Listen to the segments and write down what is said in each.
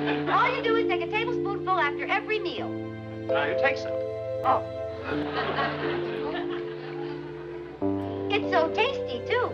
All you do is take a tablespoonful after every meal. Now you take some. Oh. It's so tasty, too.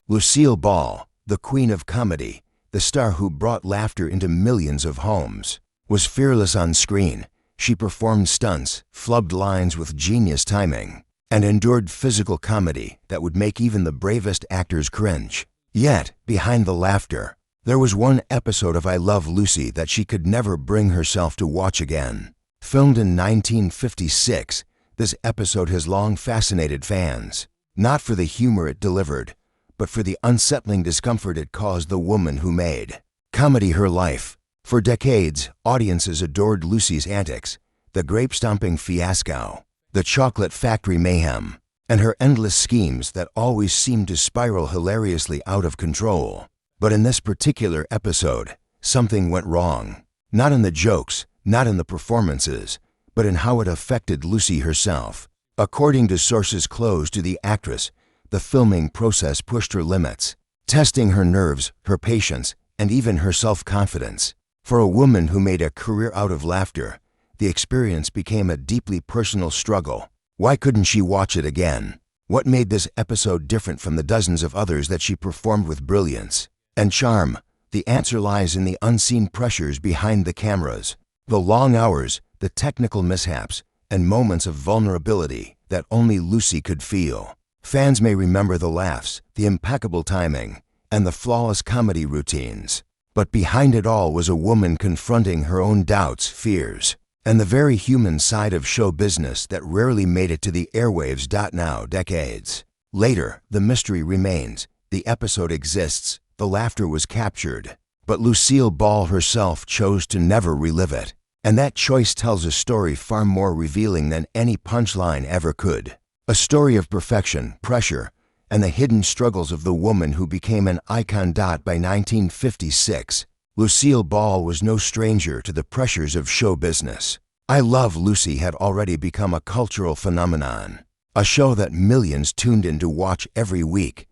Lucille Ball, the queen of comedy, the star who brought laughter into millions of homes, was fearless on screen. She performed stunts, flubbed lines with genius timing, and endured physical comedy that would make even the bravest actors cringe. Yet, behind the laughter, there was one episode of I Love Lucy that she could never bring herself to watch again. Filmed in 1956, this episode has long fascinated fans, not for the humor it delivered, but for the unsettling discomfort it caused the woman who made comedy her life. For decades, audiences adored Lucy's antics, the grape-stomping fiasco, the chocolate factory mayhem, and her endless schemes that always seemed to spiral hilariously out of control. But in this particular episode, something went wrong. Not in the jokes, not in the performances, but in how it affected Lucy herself. According to sources close to the actress, the filming process pushed her limits, testing her nerves, her patience, and even her self-confidence. For a woman who made a career out of laughter, the experience became a deeply personal struggle. Why couldn't she watch it again? What made this episode different from the dozens of others that she performed with brilliance and charm? The answer lies in the unseen pressures behind the cameras, the long hours, the technical mishaps, and moments of vulnerability that only Lucy could feel. Fans may remember the laughs, the impeccable timing, and the flawless comedy routines. But behind it all was a woman confronting her own doubts, fears, and the very human side of show business that rarely made it to the airwaves. Now, decades later, the mystery remains. The episode exists, the laughter was captured, but Lucille Ball herself chose to never relive it. And that choice tells a story far more revealing than any punchline ever could. A story of perfection, pressure, and the hidden struggles of the woman who became an icon. By 1956, Lucille Ball was no stranger to the pressures of show business. I Love Lucy had already become a cultural phenomenon, a show that millions tuned in to watch every week.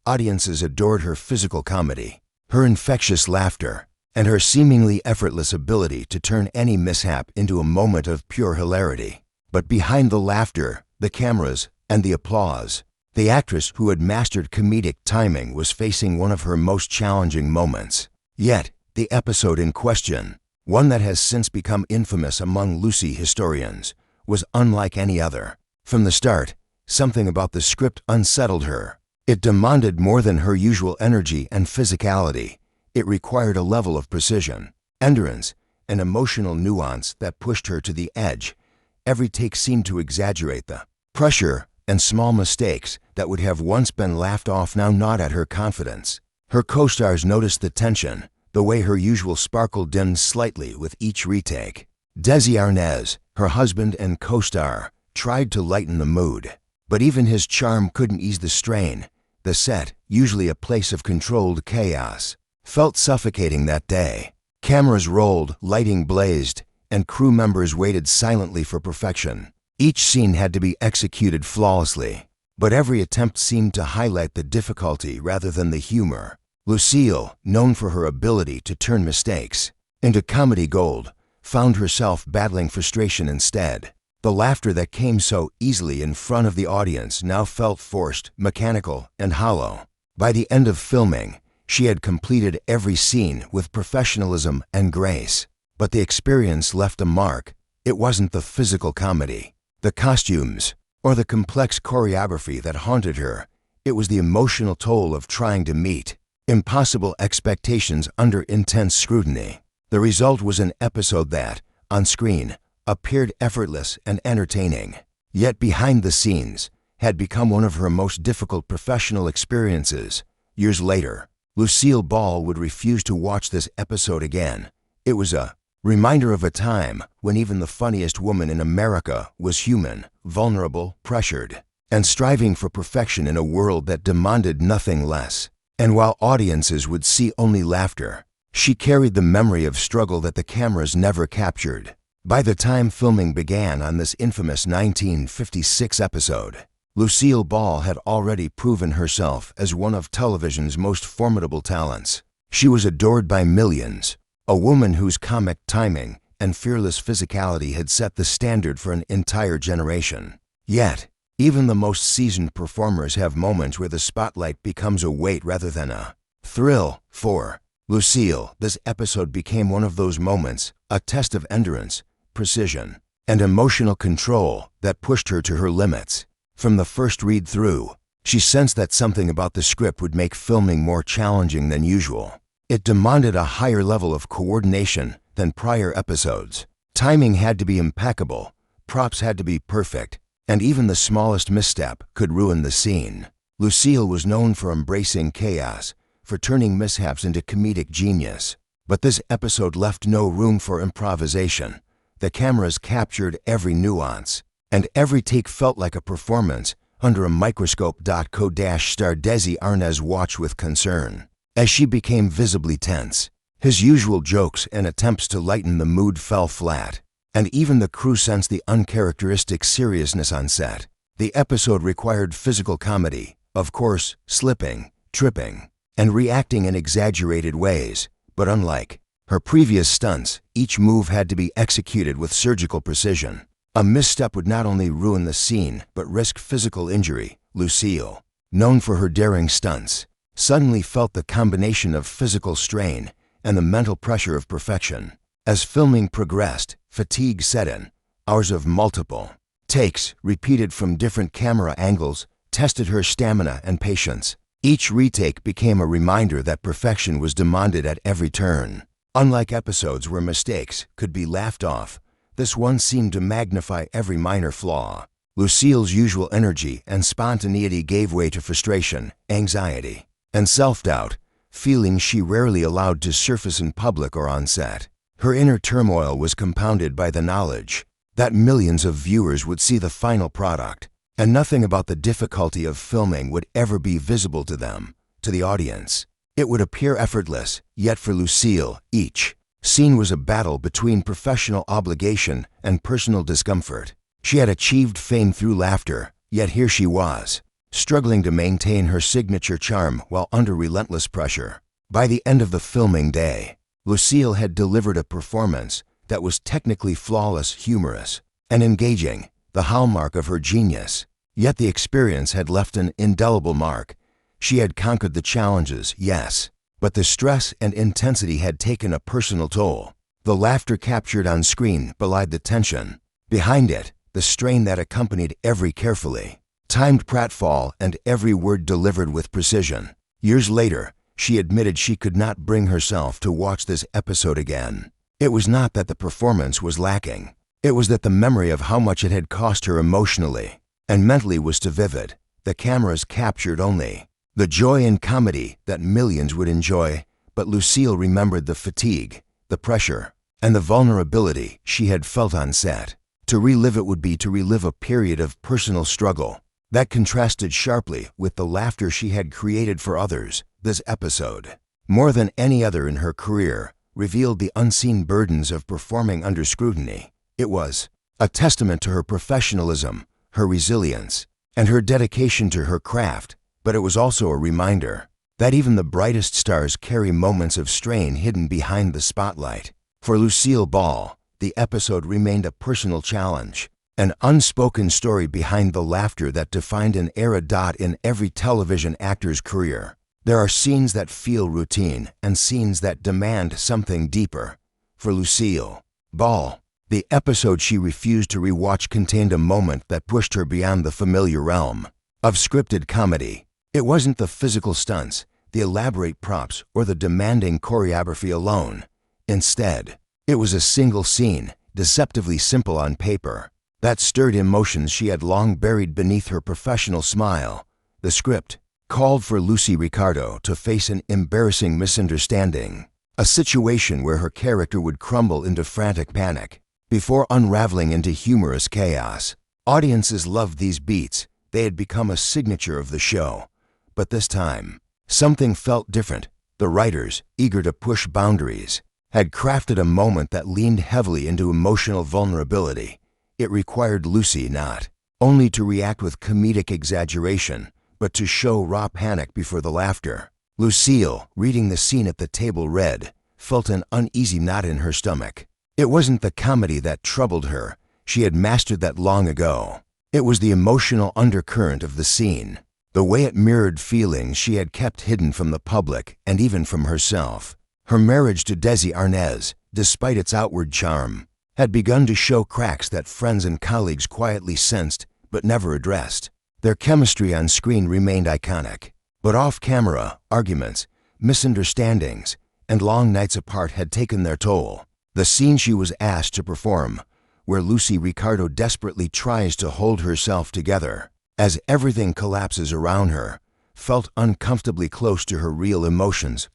Audiences adored her physical comedy, her infectious laughter, and her seemingly effortless ability to turn any mishap into a moment of pure hilarity. But behind the laughter, the cameras, and the applause, the actress who had mastered comedic timing was facing one of her most challenging moments. Yet, the episode in question, one that has since become infamous among Lucy historians, was unlike any other. From the start, something about the script unsettled her. It demanded more than her usual energy and physicality. It required a level of precision, endurance, and emotional nuance that pushed her to the edge. Every take seemed to exaggerate the pressure, and small mistakes that would have once been laughed off now gnawed at her confidence. Her co-stars noticed the tension, the way her usual sparkle dimmed slightly with each retake. Desi Arnaz, her husband and co-star, tried to lighten the mood, but even his charm couldn't ease the strain. The set, usually a place of controlled chaos, felt suffocating that day. Cameras rolled, lighting blazed, and crew members waited silently for perfection. Each scene had to be executed flawlessly, but every attempt seemed to highlight the difficulty rather than the humor. Lucille, known for her ability to turn mistakes into comedy gold, found herself battling frustration instead. The laughter that came so easily in front of the audience now felt forced, mechanical, and hollow. By the end of filming, she had completed every scene with professionalism and grace. But the experience left a mark. It wasn't the physical comedy, the costumes, or the complex choreography that haunted her. It was the emotional toll of trying to meet impossible expectations under intense scrutiny. The result was an episode that, on screen, appeared effortless and entertaining, yet behind the scenes, had become one of her most difficult professional experiences. Years later, Lucille Ball would refuse to watch this episode again. It was a reminder of a time when even the funniest woman in America was human, vulnerable, pressured, and striving for perfection in a world that demanded nothing less. And while audiences would see only laughter, she carried the memory of struggle that the cameras never captured. By the time filming began on this infamous 1956 episode, Lucille Ball had already proven herself as one of television's most formidable talents. She was adored by millions, a woman whose comic timing and fearless physicality had set the standard for an entire generation. Yet, even the most seasoned performers have moments where the spotlight becomes a weight rather than a thrill. For Lucille, this episode became one of those moments, a test of endurance, precision, and emotional control that pushed her to her limits. From the first read-through, she sensed that something about the script would make filming more challenging than usual. It demanded a higher level of coordination than prior episodes. Timing had to be impeccable, props had to be perfect, and even the smallest misstep could ruin the scene. Lucille was known for embracing chaos, for turning mishaps into comedic genius. But this episode left no room for improvisation. The cameras captured every nuance, and every take felt like a performance under a microscope. Co-star Desi Arnaz watched with concern as she became visibly tense. His usual jokes and attempts to lighten the mood fell flat, and even the crew sensed the uncharacteristic seriousness on set. The episode required physical comedy, of course, slipping, tripping, and reacting in exaggerated ways. But unlike her previous stunts, each move had to be executed with surgical precision. A misstep would not only ruin the scene, but risk physical injury. Lucille, known for her daring stunts, suddenly felt the combination of physical strain and the mental pressure of perfection. As filming progressed, fatigue set in. Hours of multiple takes, repeated from different camera angles, tested her stamina and patience. Each retake became a reminder that perfection was demanded at every turn. Unlike episodes where mistakes could be laughed off, this one seemed to magnify every minor flaw. Lucille's usual energy and spontaneity gave way to frustration, anxiety, and self-doubt, feelings she rarely allowed to surface in public or on set. Her inner turmoil was compounded by the knowledge that millions of viewers would see the final product, and nothing about the difficulty of filming would ever be visible to them, to the audience. It would appear effortless, yet for Lucille, each scene was a battle between professional obligation and personal discomfort. She had achieved fame through laughter, yet here she was, struggling to maintain her signature charm while under relentless pressure. By the end of the filming day, Lucille had delivered a performance that was technically flawless, humorous, and engaging, the hallmark of her genius. Yet the experience had left an indelible mark. She had conquered the challenges, yes, but the stress and intensity had taken a personal toll. The laughter captured on screen belied the tension. Behind it, the strain that accompanied every carefully timed pratfall and every word delivered with precision. Years later, she admitted she could not bring herself to watch this episode again. It was not that the performance was lacking. It was that the memory of how much it had cost her emotionally and mentally was too vivid. The cameras captured only the joy and comedy that millions would enjoy, but Lucille remembered the fatigue, the pressure, and the vulnerability she had felt on set. To relive it would be to relive a period of personal struggle that contrasted sharply with the laughter she had created for others. This episode, more than any other in her career, revealed the unseen burdens of performing under scrutiny. It was a testament to her professionalism, her resilience, and her dedication to her craft, but it was also a reminder that even the brightest stars carry moments of strain hidden behind the spotlight. For Lucille Ball, the episode remained a personal challenge, an unspoken story behind the laughter that defined an era. In every television actor's career, there are scenes that feel routine and scenes that demand something deeper. For Lucille Ball, the episode she refused to rewatch contained a moment that pushed her beyond the familiar realm of scripted comedy. It wasn't the physical stunts, the elaborate props, or the demanding choreography alone. Instead, it was a single scene, deceptively simple on paper, that stirred emotions she had long buried beneath her professional smile. The script called for Lucy Ricardo to face an embarrassing misunderstanding, a situation where her character would crumble into frantic panic before unraveling into humorous chaos. Audiences loved these beats. They had become a signature of the show. But this time, something felt different. The writers, eager to push boundaries, had crafted a moment that leaned heavily into emotional vulnerability. It required Lucy not only to react with comedic exaggeration, but to show raw panic before the laughter. Lucille, reading the scene at the table read, felt an uneasy knot in her stomach. It wasn't the comedy that troubled her. She had mastered that long ago. It was the emotional undercurrent of the scene, the way it mirrored feelings she had kept hidden from the public and even from herself. Her marriage to Desi Arnaz, despite its outward charm, had begun to show cracks that friends and colleagues quietly sensed but never addressed. Their chemistry on screen remained iconic, but off-camera, arguments, misunderstandings, and long nights apart had taken their toll. The scene she was asked to perform, where Lucy Ricardo desperately tries to hold herself together as everything collapses around her, felt uncomfortably close to her real emotions.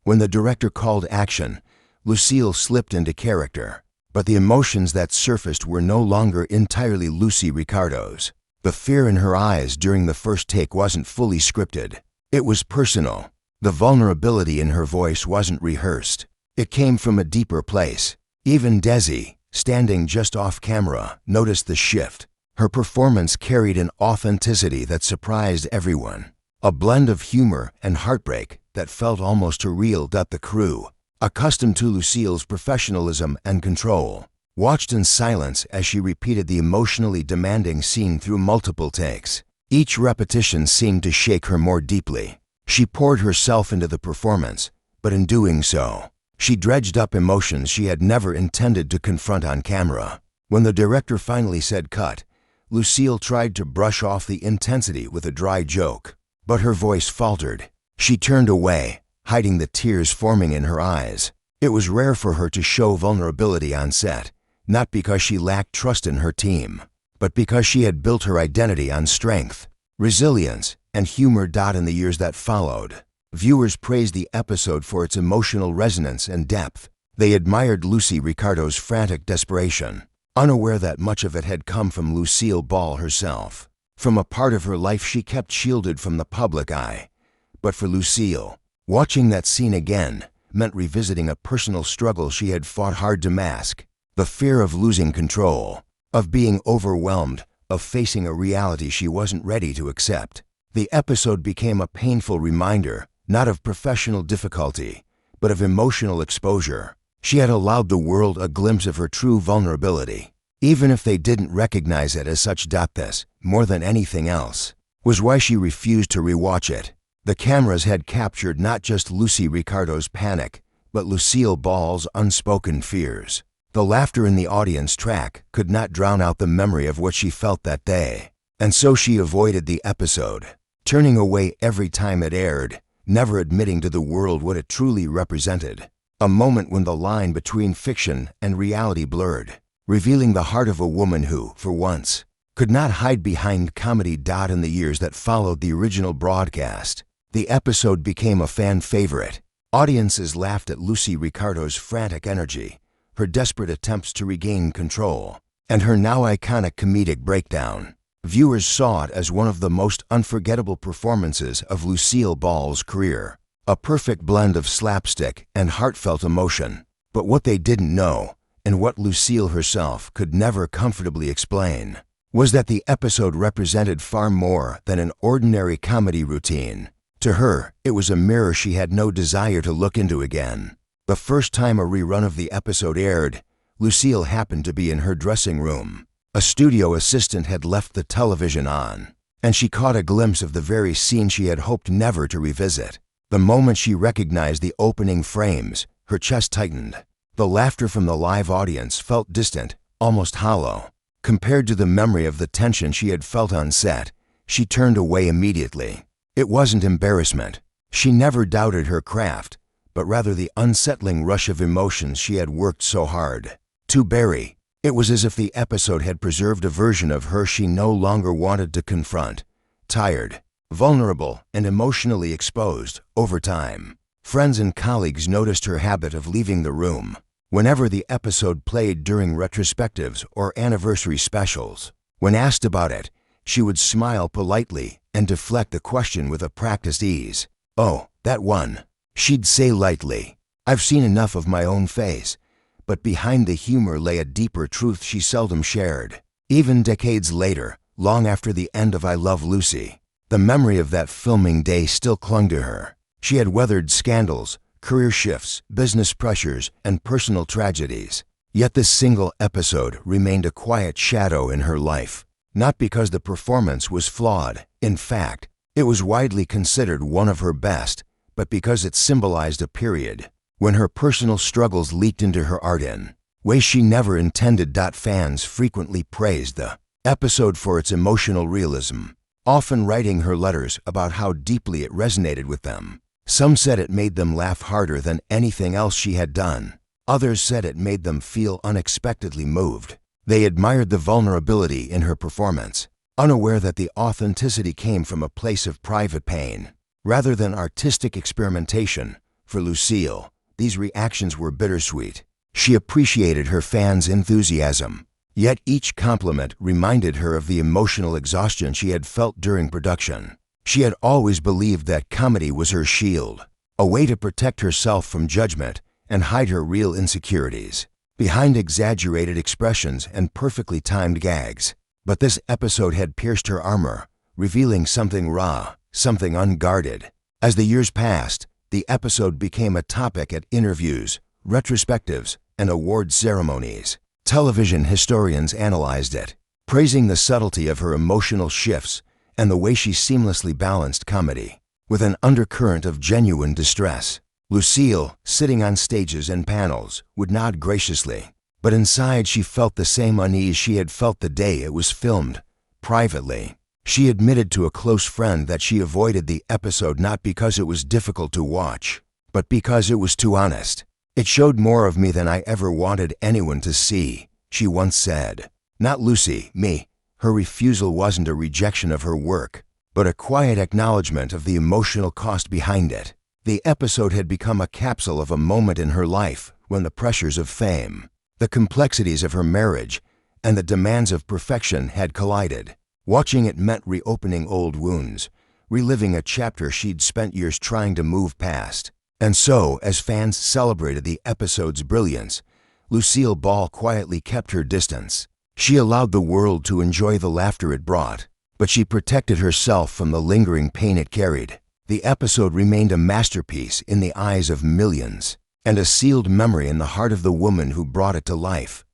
When the director called action, Lucille slipped into character, but the emotions that surfaced were no longer entirely Lucy Ricardo's. The fear in her eyes during the first take wasn't fully scripted. It was personal. The vulnerability in her voice wasn't rehearsed. It came from a deeper place. Even Desi, standing just off camera, noticed the shift. Her performance carried an authenticity that surprised everyone, a blend of humor and heartbreak that felt almost surreal. The crew, accustomed to Lucille's professionalism and control, watched in silence as she repeated the emotionally demanding scene through multiple takes. Each repetition seemed to shake her more deeply. She poured herself into the performance, but in doing so, she dredged up emotions she had never intended to confront on camera. When the director finally said cut, Lucille tried to brush off the intensity with a dry joke, but her voice faltered. She turned away, hiding the tears forming in her eyes. It was rare for her to show vulnerability on set, not because she lacked trust in her team, but because she had built her identity on strength, resilience, and humor. In the years that followed, viewers praised the episode for its emotional resonance and depth. They admired Lucy Ricardo's frantic desperation, unaware that much of it had come from Lucille Ball herself, from a part of her life she kept shielded from the public eye. But for Lucille, watching that scene again meant revisiting a personal struggle she had fought hard to mask. The fear of losing control, of being overwhelmed, of facing a reality she wasn't ready to accept. The episode became a painful reminder, not of professional difficulty, but of emotional exposure. She had allowed the world a glimpse of her true vulnerability, even if they didn't recognize it as such. This, more than anything else, was why she refused to rewatch it. The cameras had captured not just Lucy Ricardo's panic, but Lucille Ball's unspoken fears. The laughter in the audience track could not drown out the memory of what she felt that day, and so she avoided the episode, turning away every time it aired, never admitting to the world what it truly represented. A moment when the line between fiction and reality blurred, revealing the heart of a woman who, for once, could not hide behind comedy. In the years that followed the original broadcast, the episode became a fan favorite. Audiences laughed at Lucy Ricardo's frantic energy, her desperate attempts to regain control, and her now iconic comedic breakdown. Viewers saw it as one of the most unforgettable performances of Lucille Ball's career, a perfect blend of slapstick and heartfelt emotion. But what they didn't know, and what Lucille herself could never comfortably explain, was that the episode represented far more than an ordinary comedy routine. To her, it was a mirror she had no desire to look into again. The first time a rerun of the episode aired, Lucille happened to be in her dressing room. A studio assistant had left the television on, and she caught a glimpse of the very scene she had hoped never to revisit. The moment she recognized the opening frames, her chest tightened. The laughter from the live audience felt distant, almost hollow. Compared to the memory of the tension she had felt on set, she turned away immediately. It wasn't embarrassment. She never doubted her craft, but rather the unsettling rush of emotions she had worked so hard to bury. It was as if the episode had preserved a version of her she no longer wanted to confront. Tired, vulnerable, and emotionally exposed. Over time, friends and colleagues noticed her habit of leaving the room whenever the episode played during retrospectives or anniversary specials. When asked about it, she would smile politely and deflect the question with a practiced ease. "Oh, that one," she'd say lightly. "I've seen enough of my own face." But behind the humor lay a deeper truth she seldom shared. Even decades later, long after the end of I Love Lucy, the memory of that filming day still clung to her. She had weathered scandals, career shifts, business pressures, and personal tragedies. Yet this single episode remained a quiet shadow in her life. Not because the performance was flawed. In fact, it was widely considered one of her best, but because it symbolized a period when her personal struggles leaked into her art in ways she never intended. Fans frequently praised the episode for its emotional realism, often writing her letters about how deeply it resonated with them. Some said it made them laugh harder than anything else she had done. Others said it made them feel unexpectedly moved. They admired the vulnerability in her performance, unaware that the authenticity came from a place of private pain, rather than artistic experimentation. For Lucille, these reactions were bittersweet. She appreciated her fans' enthusiasm, yet each compliment reminded her of the emotional exhaustion she had felt during production. She had always believed that comedy was her shield, a way to protect herself from judgment and hide her real insecurities behind exaggerated expressions and perfectly timed gags. But this episode had pierced her armor, revealing something raw, something unguarded. As the years passed, the episode became a topic at interviews, retrospectives, and award ceremonies. Television historians analyzed it, praising the subtlety of her emotional shifts and the way she seamlessly balanced comedy with an undercurrent of genuine distress. Lucille, sitting on stages and panels, would nod graciously, but inside she felt the same unease she had felt the day it was filmed. Privately, she admitted to a close friend that she avoided the episode not because it was difficult to watch, but because it was too honest. "It showed more of me than I ever wanted anyone to see," she once said. Not Lucy, me. Her refusal wasn't a rejection of her work, but a quiet acknowledgement of the emotional cost behind it. The episode had become a capsule of a moment in her life when the pressures of fame, the complexities of her marriage, and the demands of perfection had collided. Watching it meant reopening old wounds, reliving a chapter she'd spent years trying to move past. And so, as fans celebrated the episode's brilliance, Lucille Ball quietly kept her distance. She allowed the world to enjoy the laughter it brought, but she protected herself from the lingering pain it carried. The episode remained a masterpiece in the eyes of millions, and a sealed memory in the heart of the woman who brought it to life.